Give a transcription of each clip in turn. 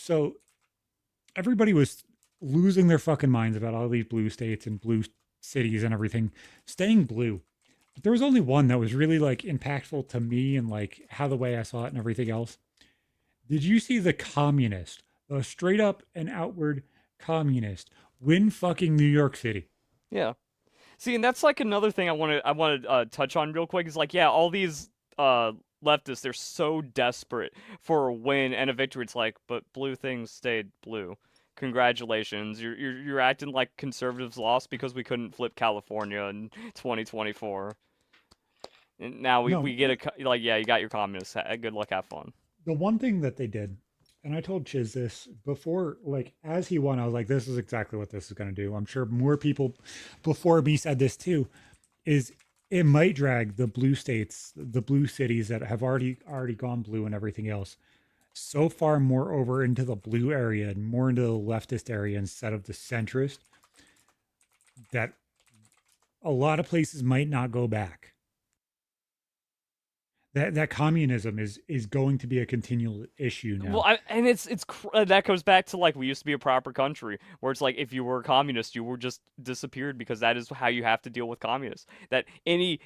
So everybody was losing their fucking minds about all these blue states and blue cities and everything staying blue. But there was only one that was really like impactful to me and like how the way I saw it and everything else. Did you see the communist, the straight up and outward communist, win fucking New York City? Yeah. See, and that's like another thing I want to touch on real quick is like, yeah, all these uh leftists, they're so desperate for a win and a victory. It's like, but blue things stayed blue. Congratulations. You're acting like conservatives lost because we couldn't flip California in 2024. And now No, we get like, yeah, you got your communists. Good luck, have fun. the one thing that they did, and I told Chiz this before, like as he won, I was like, this is exactly what this is going to do. I'm sure more people before me said this too, is it might drag the blue states, the blue cities that have already gone blue and everything else so far more over into the blue area and more into the leftist area instead of the centrist that a lot of places might not go back. That communism is going to be a continual issue Well, now. and that goes back to like we used to be a proper country where it's like if you were a communist, you were just disappeared because that is how you have to deal with communists. That any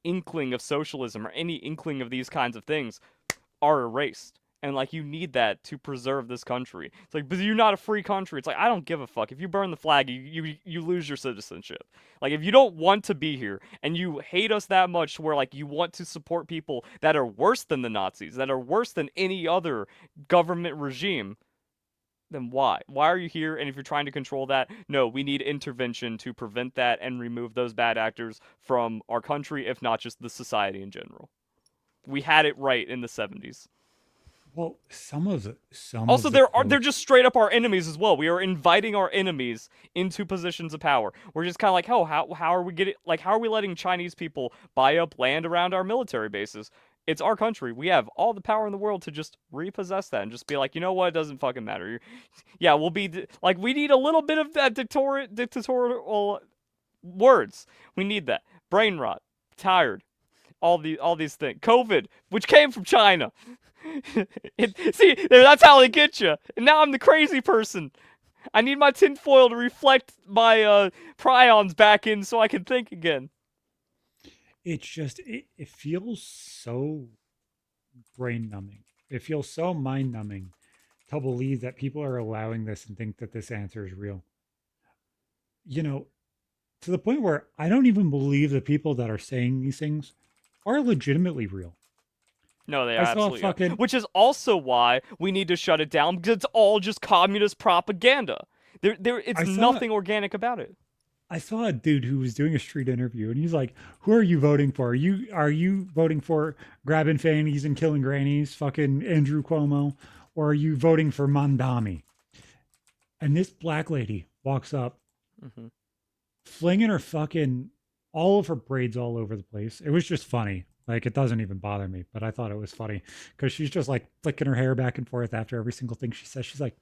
inkling of socialism or any inkling of these kinds of things are erased. And like you need that to preserve this country. It's like, but you're not a free country. It's like I don't give a fuck. If you burn the flag, you lose your citizenship. Like if you don't want to be here and you hate us that much where like you want to support people that are worse than the Nazis, that are worse than any other government regime, then why? Why are you here? And if you're trying to control that, no, we need intervention to prevent that and remove those bad actors from our country, if not just the society in general. We had it right in the 70s. Well, some of Also, the they're quotes. just straight up our enemies as well. We are inviting our enemies into positions of power. We're just kind of like, oh, how are we getting like how are we letting Chinese people buy up land around our military bases? It's our country. We have all the power in the world to just repossess that and just be like, you know what? It doesn't fucking matter. Yeah, we'll be like, we need a little bit of that dictatorial words. We need that brain rot, tired, all these things. COVID, which came from China. See, that's how they get you. And now I'm the crazy person. I need my tinfoil to reflect my prions back in so I can think again. It's just it feels so brain numbing. It feels so mind numbing to believe that people are allowing this and think that this answer is real. You know, to the point where I don't even believe the people that are saying these things are legitimately real. No, they I are saw absolutely are. fucking Which is also why we need to shut it down because it's all just communist propaganda. It's I saw nothing organic about it. I saw a dude who was doing a street interview and he's like, "Who are you voting for? Are you voting for grabbing fannies and killing grannies, fucking Andrew Cuomo, or are you voting for Mamdani?" And this black lady walks up, Hmm. flinging her fucking all of her braids all over the place. It was just funny. Like it doesn't even bother me, but I thought it was funny because she's just like flicking her hair back and forth after every single thing she says. She's like,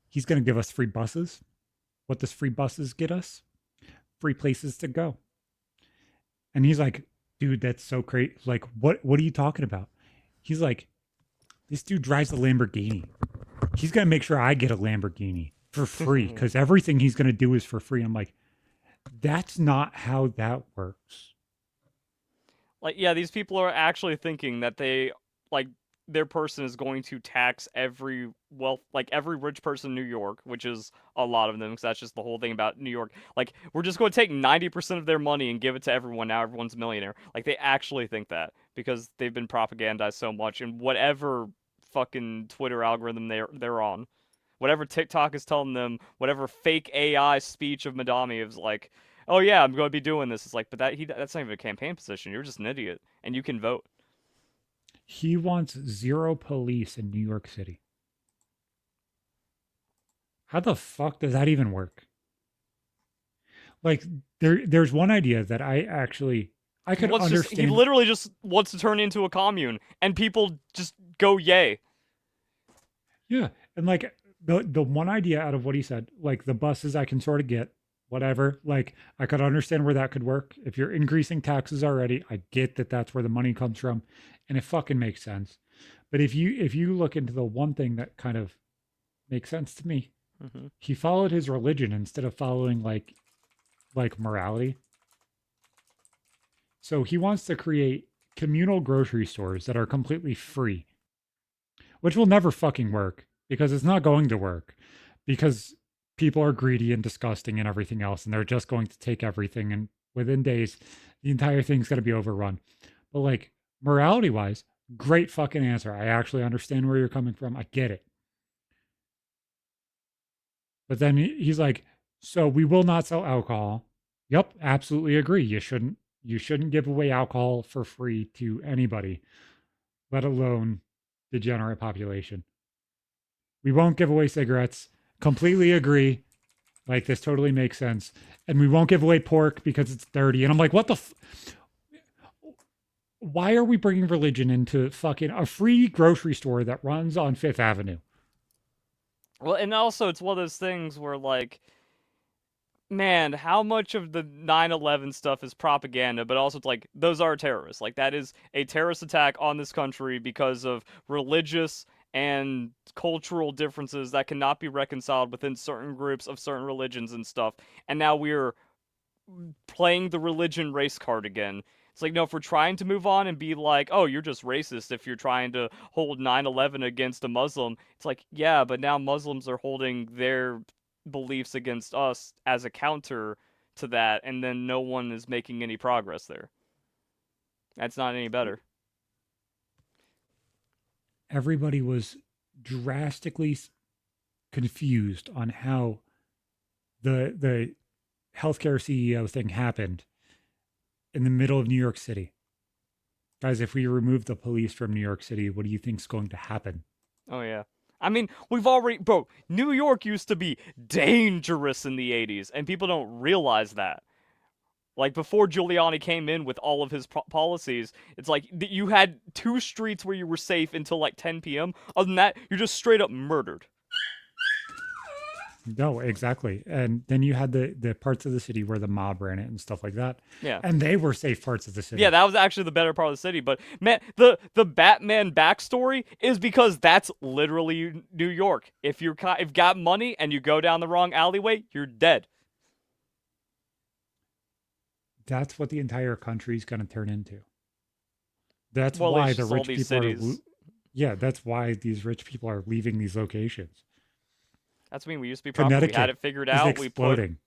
"He's gonna give us free buses. What does free buses get us? Free places to go." And he's like, "Dude, that's so crazy. Like, what are you talking about?" He's like, "This dude drives a Lamborghini. He's gonna make sure I get a Lamborghini for free because everything he's gonna do is for free." I'm like, that's not how that works. Like, yeah, these people are actually thinking that like their person is going to tax every like every rich person in New York, which is a lot of them, because that's just the whole thing about New York. Like, we're just going to take 90% of their money and give it to everyone. Now everyone's a millionaire. Like, they actually think that because they've been propagandized so much in whatever fucking Twitter algorithm they're on. Whatever TikTok is telling them, whatever fake AI speech of Madami is like, oh yeah, I'm going to be doing this. It's like, but that's not even a campaign position. You're just an idiot, and you can vote. He wants zero police in New York City. How the fuck does that even work? Like there's one idea that I could He understand. literally just wants to turn into a commune, and people just go yay. Yeah. And like the one idea out of what he said, like the buses I can sort of get, whatever. Like I could understand where that could work. If you're increasing taxes already, I get that that's where the money comes from and it fucking makes sense. But if you look into the one thing that kind of Makes sense to me. Hmm. He followed his religion instead of following like morality. So he wants to create communal grocery stores that are completely free, which will never fucking work because it's not going to work because people are greedy and disgusting and everything else and they're just going to take everything and within days the entire thing's going to be overrun. But like morality wise, great fucking answer. I actually understand where you're coming from. I get it. But then he's like, so we will not sell alcohol. Yep, absolutely agree. You shouldn't give away alcohol for free to anybody, let alone the general population. We won't give away cigarettes. Completely agree. Like this totally makes sense. And we won't give away pork because it's dirty. And I'm like, what the why are we bringing religion into fucking a free grocery store that runs on Fifth Avenue? Well, and also it's one of those things where like, man, how much of the 9/11 stuff is propaganda, but also it's like those are terrorists. Like that is a terrorist attack on this country because of religious and cultural differences that cannot be reconciled within certain groups of certain religions and stuff. And now we're playing the religion race card again. It's like, no, if we're trying to move on and be like, oh, you're just racist if you're trying to hold 9/11 against a Muslim, it's like, yeah, but now Muslims are holding their beliefs against us as a counter to that, and then no one is making any progress there. That's not any better. Everybody was drastically confused on how the healthcare CEO thing happened in the middle of New York City. Guys, if we remove the police from New York City, what do you think is going to happen? Oh, yeah. I mean, we've already, bro, New York used to be dangerous in the 80s, and people don't realize that. Like before Giuliani came in with all of his policies, it's like you had two streets where you were safe until like 10 p.m. Other than that, you're just straight up murdered. No, exactly. And then you had the parts of the city where the mob ran it and stuff like that. Yeah. And they were safe parts of the Yeah, city. that was actually the better part of the city. But man, the Batman backstory is because that's literally New York. If you've got money and you go down the wrong alleyway, you're dead. That's what the entire country is going to turn into. That's Well, at why least the just all rich these people are cities. yeah, that's why these rich people are leaving these locations. That's when we used to be proper. We had Connecticut it figured is out. exploding.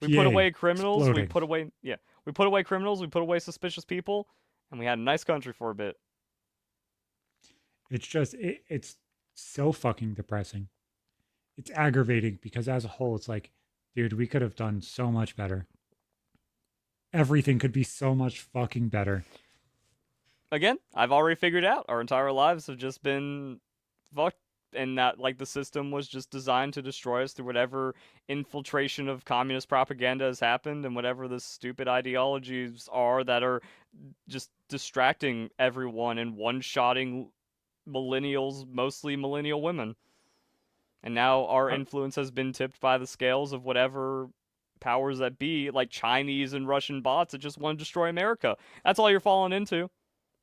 We put PA away criminals. We exploding. put away yeah. We put away criminals. We put away suspicious people, and we had a nice country for a bit. It's so fucking depressing. It's aggravating because as a whole it's like, dude, we could have done so much better. Everything could be so much fucking better. Again, I've already figured out our entire lives have just been fucked, and that like the system was just designed to destroy us through whatever infiltration of communist propaganda has happened and whatever the stupid ideologies are that are just distracting everyone and one-shotting millennials, mostly millennial women. And now our Uh, influence has been tipped by the scales of whatever powers that be, like Chinese and Russian bots that just want to destroy America. That's all you're falling into.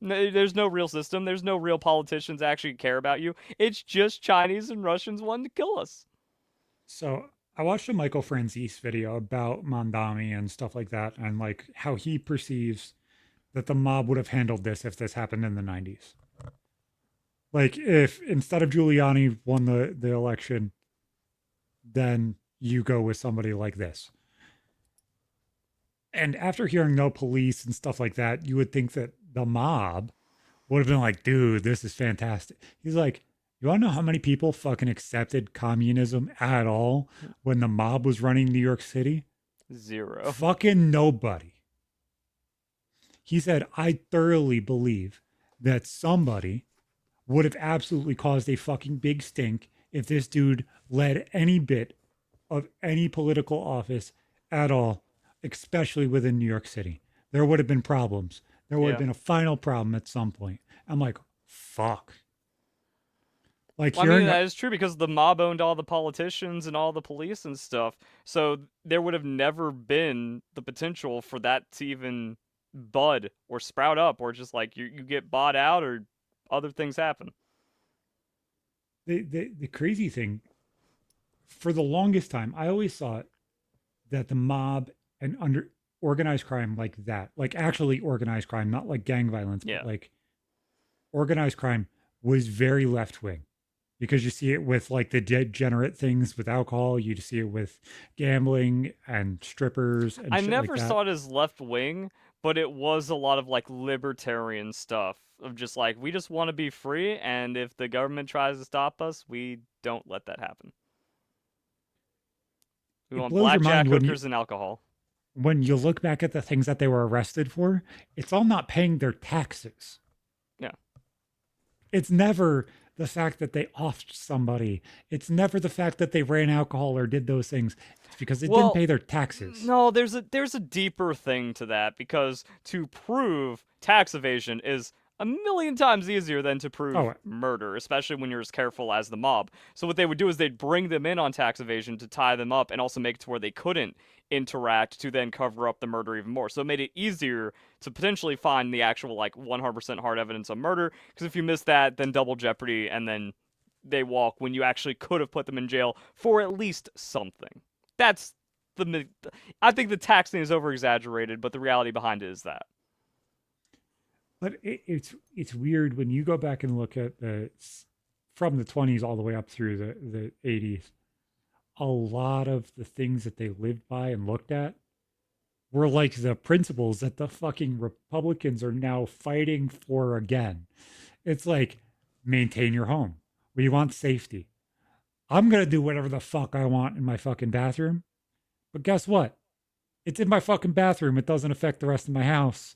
There's no real system. There's no real politicians that actually care about you. It's just Chinese and Russians wanting to kill us. So I watched a Michael Franzese video about Mamdani and stuff like that, and like how he perceives that the mob would have handled this if this happened in the 90s. Like if instead of Giuliani won the election, then you go with somebody like this. And after hearing no police and stuff like that, you would think that the mob would have been like, dude, this is fantastic. He's like, you want to know how many people fucking accepted communism at all when the mob was running New York City? Zero. Fucking nobody. He said, I thoroughly believe that somebody would have absolutely caused a fucking big stink if this dude led any bit of any political office at all, especially within New York City. There would have been problems. There would have Yeah. been a final problem at some point. I'm like, fuck. Like Well, I mean, hearing, that is true because the mob owned all the politicians and all the police and stuff. So there would have never been the potential for that to even bud or sprout up or just like you get bought out or other things happen. the crazy thing For the longest time, I always thought that the mob and under organized crime like that, like actually organized crime, not like gang violence, but Yeah. like organized crime was very left wing because you see it with like the degenerate things with alcohol, you see it with gambling and strippers and I shit like never that. saw it as left wing, but it was a lot of like libertarian stuff of just like we just want to be free, and if the government tries to stop us, we don't let that happen. We It want blows your blackjack mind hookers and alcohol. when you look back at the things that they were arrested for, it's all not paying their taxes. Yeah. It's never the fact that they offed somebody. It's never the fact that they ran alcohol or did those things. It's because they didn't Well, pay their taxes. no, there's a deeper thing to that because to prove tax evasion is a million times easier than to prove Oh, murder, especially when you're as careful as the mob. So what they would do is they'd bring them in on tax evasion to tie them up and also make it to where they couldn't interact to then cover up the murder even more. So it made it easier to potentially find the actual like 100% hard evidence of murder because if you miss that, then double jeopardy and then they walk when you actually could have put them in jail for at least something. That's the I think the tax thing is over exaggerated, but the reality behind it is that. but it's weird when you go back and look at the from the 20s all the way up through the 80s. A lot of the things that they lived by and looked at were like the principles that the fucking Republicans are now fighting for again. It's like maintain your home. We want safety. I'm gonna do whatever the fuck I want in my fucking bathroom. But guess what? It's in my fucking bathroom. It doesn't affect the rest of my house.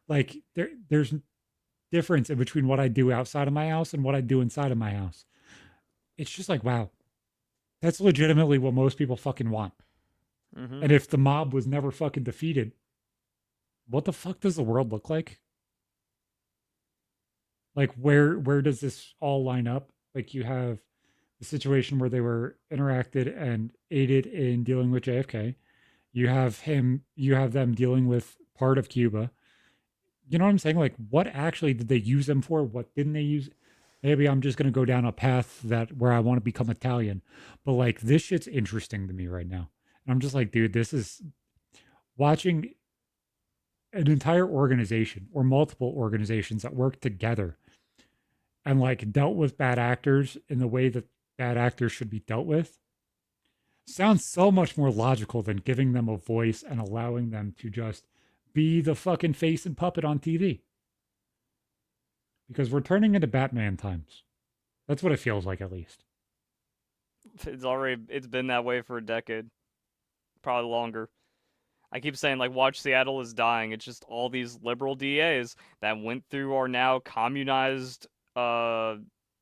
Like there's difference in between what I do outside of my house and what I do inside of my house. It's just like, wow, that's legitimately what most people fucking want. Mm-hmm. And if the mob was never fucking defeated, what the fuck does the world look like? Like where does this all line up? Like you have the situation where they were interacted and aided in dealing with JFK. You have them dealing with part of Cuba. You know what I'm saying? Like what actually did they use them for? What didn't they use? Maybe I'm just gonna go down a path that where I want to become Italian. But like this shit's interesting to me right now. And I'm just like, dude, this is watching an entire organization or multiple organizations that work together and like dealt with bad actors in the way that bad actors should be dealt with sounds so much more logical than giving them a voice and allowing them to just be the fucking face and puppet on TV. Because we're turning into Batman times. That's what it feels like, at least. It's been that way for a decade, probably longer. I keep saying like watch Seattle is dying. It's just all these liberal DAs that went through our now communized uh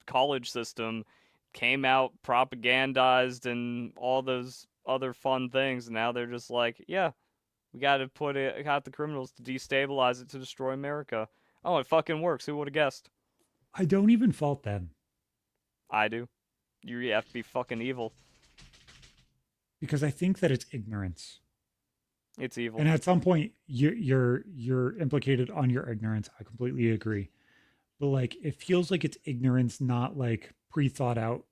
college system came out propagandized and all those other fun things and now they're just like, yeah, we got to got the criminals to destabilize it to destroy America. Oh, it fucking works. Who would have guessed? I don't even fault them I do. You have to be fucking evil. because I think that it's ignorance. It's evil. And at some point, you're implicated on your ignorance. I completely agree. But like, it feels like it's ignorance, not like pre thought out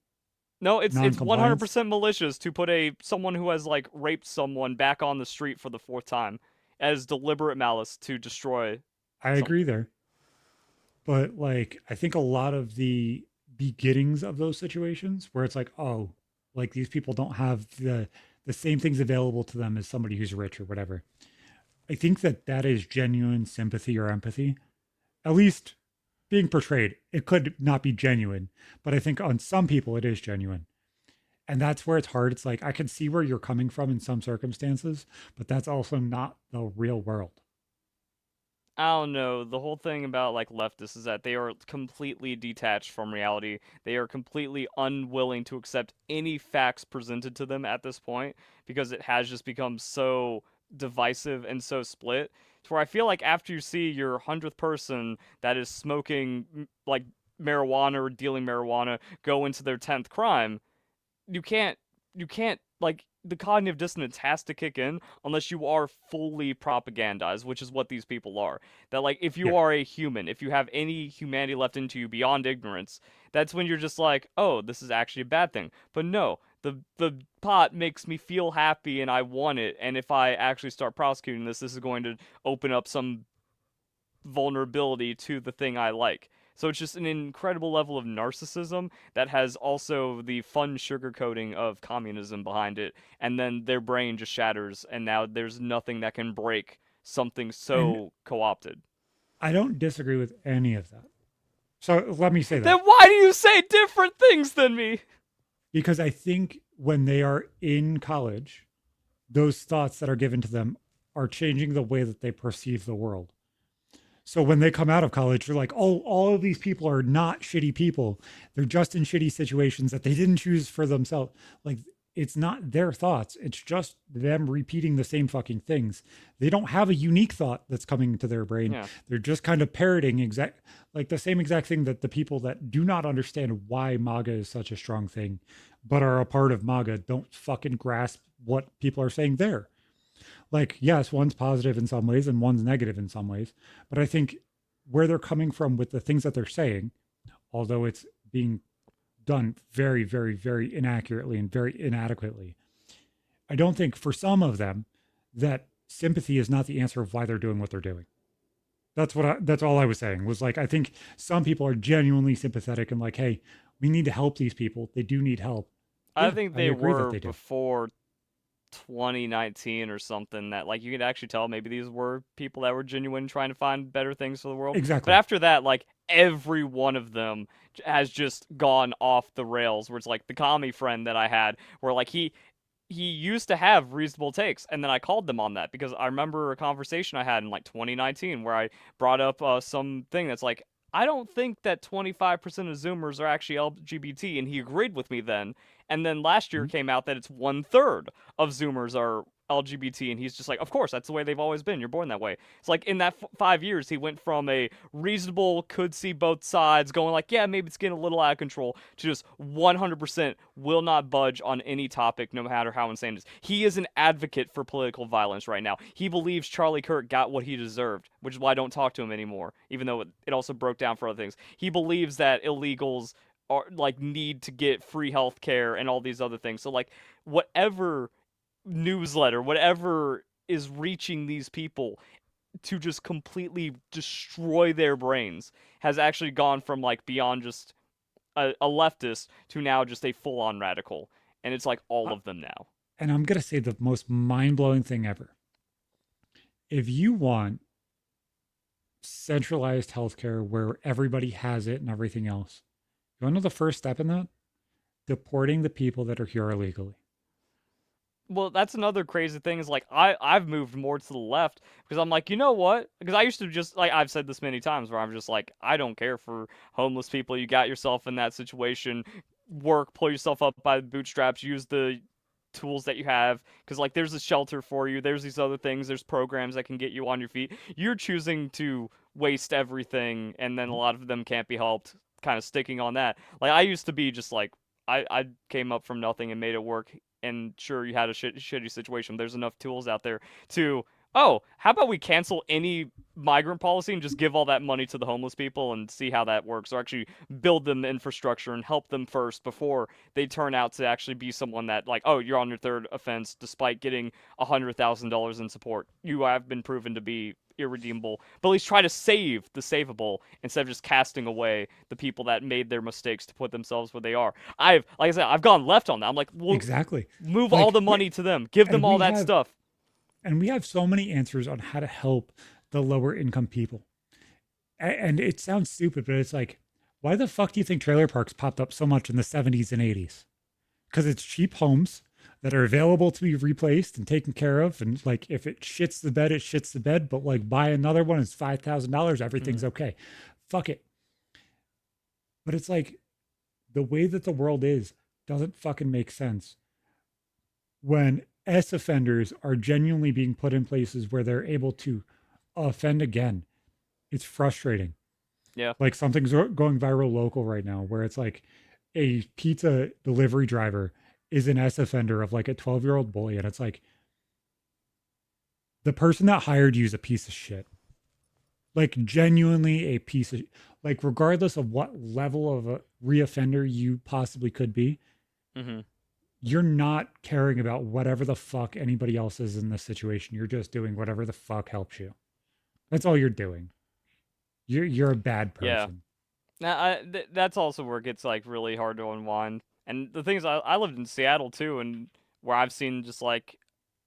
No, it's non-compliance. 100% malicious to put a someone who has like raped someone back on the street for the fourth time as deliberate malice to destroy I agree something. there. But like, I think a lot of the beginnings of those situations where it's like, oh, like these people don't have the same things available to them as somebody who's rich or whatever. I think that that is genuine sympathy or empathy, at least being portrayed. It could not be genuine, but I think on some people it is genuine. And that's where it's hard. It's like I can see where you're coming from in some circumstances, but that's also not the real world. I don't know. The whole thing about like leftists is that they are completely detached from reality. They are completely unwilling to accept any facts presented to them at this point because it has just become so divisive and so split. To where I feel like after you see your 100th person that is smoking like marijuana or dealing marijuana go into their 10th crime, you can't like the cognitive dissonance has to kick in unless you are fully propagandized, which is what these people are. That like if you Yeah. are a human, if you have any humanity left into you beyond ignorance, that's when you're just like, "Oh, this is actually a bad thing." But no, the pot makes me feel happy and I want it, and if I actually start prosecuting this is going to open up some vulnerability to the thing I like. So it's just an incredible level of narcissism that has also the fun sugarcoating of communism behind it, and then their brain just shatters, and now there's nothing that can break something And so co-opted. I don't disagree with any of that. So let me say Then that, why do you say different things than me? because I think when they are in college, those thoughts that are given to them are changing the way that they perceive the world. So when they come out of college, they're like, oh, all of these people are not shitty people. They're just in shitty situations that they didn't choose for themselves. Like, it's not their thoughts. It's just them repeating the same fucking things. They don't have a unique thought that's coming to their brain. Yeah. They're just kind of parroting like the same exact thing that the people that do not understand why MAGA is such a strong thing, but are a part of MAGA, don't fucking grasp what people are saying there. Like, yes, one's positive in some ways and one's negative in some ways, but I think where they're coming from with the things that they're saying, although it's being done very, very, very inaccurately and very inadequately, I don't think for some of them that sympathy is not the answer of why they're doing what they're doing. That's all I was saying was like, I think some people are genuinely sympathetic and like, hey, we need to help these people. They do need help. I Yeah, think I they agree that were they do. before 2019 or something, that like you could actually tell maybe these were people that were genuine trying to find better things for the world. But Exactly. after that, like every one of them has just gone off the rails, where it's like the commie friend that I had, where like he used to have reasonable takes, and then I called them on that because I remember a conversation I had in like 2019 where I brought up something that's like, I don't think that 25% of Zoomers are actually LGBT, and he agreed with me then. And then last year Mhm. came out that it's 1/3 of Zoomers are LGBT, and he's just like, of course, that's the way they've always been. You're born that way. It's like in that 5 years, he went from a reasonable, could see both sides, going like, yeah, maybe it's getting a little out of control, to just 100% will not budge on any topic, no matter how insane it is. He is an advocate for political violence right now. He believes Charlie Kirk got what he deserved, which is why I don't talk to him anymore, even though it also broke down for other things. He believes that illegals are like need to get free health care and all these other things. So like whatever newsletter, whatever is reaching these people to just completely destroy their brains has actually gone from like beyond just a leftist to now just a full on radical. And it's like all Uh, of them now. And I'm going to say the most mind blowing thing ever. If you want centralized healthcare where everybody has it and everything else, you want to know the first step in that? Deporting the people that are here illegally. Well, that's another crazy thing is like I've moved more to the left because I'm like, you know what? Because I used to just like I've said this many times where I'm just like, I don't care for homeless people. You got yourself in that situation, work, pull yourself up by the bootstraps, use the tools that you have, because like there's a shelter for you, there's these other things, there's programs that can get you on your feet. You're choosing to waste everything, and then a lot of them can't be helped, kind of sticking on that. Like I used to be just like, I came up from nothing and made it work, and sure, you had a shitty situation. There's enough tools out there to, oh, how about we cancel any migrant policy and just give all that money to the homeless people and see how that works, or actually build them infrastructure and help them first before they turn out to actually be someone that like, oh, you're on your third offense despite getting $100,000 in support. You have been proven to be irredeemable, but at least try to save the savable instead of just casting away the people that made their mistakes to put themselves where they are. I've, like I said, I've gone left on that. I'm like, well, Exactly. move all Like, the money to them, give them and all we that have, stuff. and we have so many answers on how to help the lower income people. And it sounds stupid, but it's like, why the fuck do you think trailer parks popped up so much in the 70s and 80s? Because it's cheap homes that are available to be replaced and taken care of. And like, if it shits the bed, it shits the bed. But like, buy another one, it's $5,000. Everything's Mm-hmm. okay. Fuck it. But it's like the way that the world is doesn't fucking make sense when S offenders are genuinely being put in places where they're able to offend again. It's frustrating. Yeah. Like something's going viral local right now where it's like a pizza delivery driver is an S offender of like a 12-year-old boy. And it's like the person that hired you is a piece of shit. Like genuinely a piece of, like, regardless of what level of a reoffender you possibly could be, Mm-hmm. you're not caring about whatever the fuck anybody else is in this situation. You're just doing whatever the fuck helps you. That's all you're doing. You're a bad Yeah. person. Now, that's also where it gets like really hard to unwind. And the thing is, I lived in Seattle too, and where I've seen just like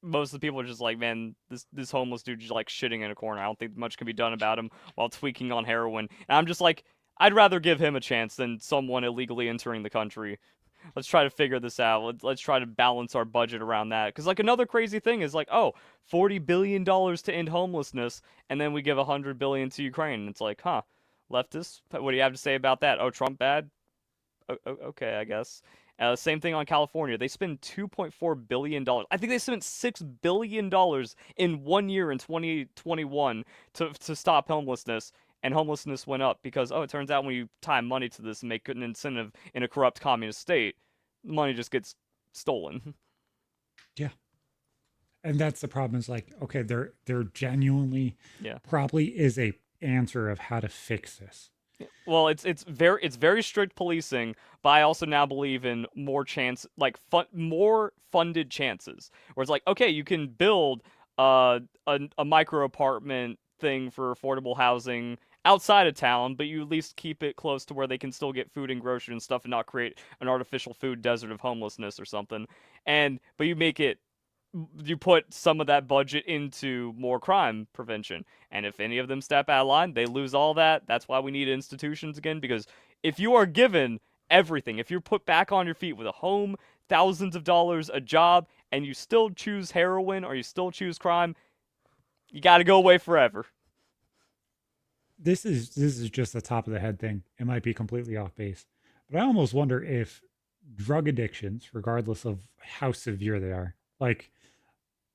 most of the people are just like, man, this homeless dude just like shitting in a corner. I don't think much can be done about him while tweaking on heroin. And I'm just like, I'd rather give him a chance than someone illegally entering the country. Let's try to figure this out. Let's try to balance our budget around that. Because like another crazy thing is like, oh, $40 billion to end homelessness, and then we give $100 billion to Ukraine. And it's like, huh, leftists, what do you have to say about that? Oh, Trump bad? Okay, I guess. Same thing on California. They spend $2.4 billion. I think they spent $6 billion in 1 year in 2021 to stop homelessness, and homelessness went up because it turns out when you tie money to this and make it an incentive in a corrupt communist state, money just gets stolen. Yeah. And that's the problem is like, okay, there genuinely Yeah. probably is a answer of how to fix this. Well, it's very strict policing, but I also now believe in more chance like more funded chances. Where it's like, okay, you can build a micro apartment thing for affordable housing outside of town, but you at least keep it close to where they can still get food and groceries and stuff and not create an artificial food desert of homelessness or something. And but you put some of that budget into more crime prevention. And if any of them step out of line, they lose all that. That's why we need institutions again, because if you are given everything, if you're put back on your feet with a home, thousands of dollars, a job, and you still choose heroin or you still choose crime, you got to go away forever. This is just the top of the head thing. It might be completely off base. But I almost wonder if drug addictions, regardless of how severe they are, like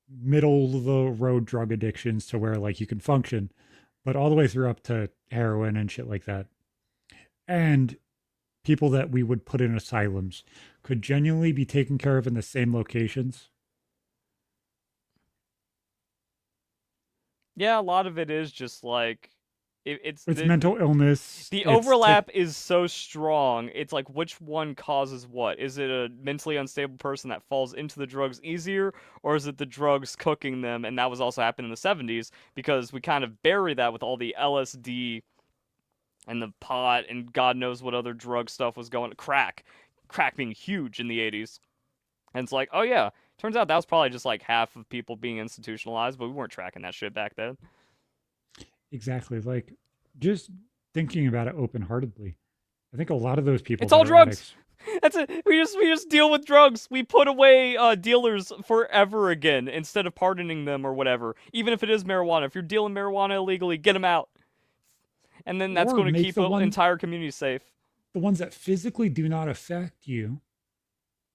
middle of the road drug addictions to where like you can function, but all the way through up to heroin and shit like that. And people that we would put in asylums could genuinely be taken care of in the same locations. Yeah, a lot of it is just like it's It's mental illness. the It's overlap is so strong. It's like which one causes what? Is it a mentally unstable person that falls into the drugs easier, or is it the drugs cooking them? And that was also happening in the 70s because we kind of bury that with all the LSD and the pot and God knows what other drug stuff was going. Crack being huge in the 80s. And it's like, oh yeah, turns out that was probably just like half of people being institutionalized, but we weren't tracking that shit back then. exactly like just thinking about it open heartedly. I think a lot of those people It's that all are drugs. addicts, That's it. We just deal with drugs. We put away dealers forever again instead of pardoning them or whatever. Even if it is marijuana, if you're dealing marijuana illegally, get them out, and then that's or going to make keep an entire community safe. the ones that physically do not affect you